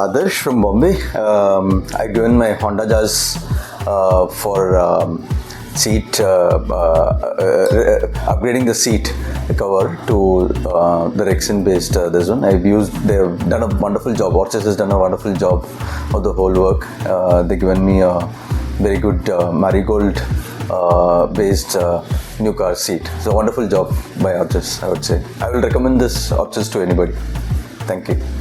Adarsh from Bombay. I given my Honda Jazz for seat upgrading the seat cover to the Rexon based this one. They've done a wonderful job. Orchis has done a wonderful job of the whole work. They've given me a very good marigold based new car seat. So wonderful job by Orchis, I would say. I will recommend this Orchis to anybody. Thank you.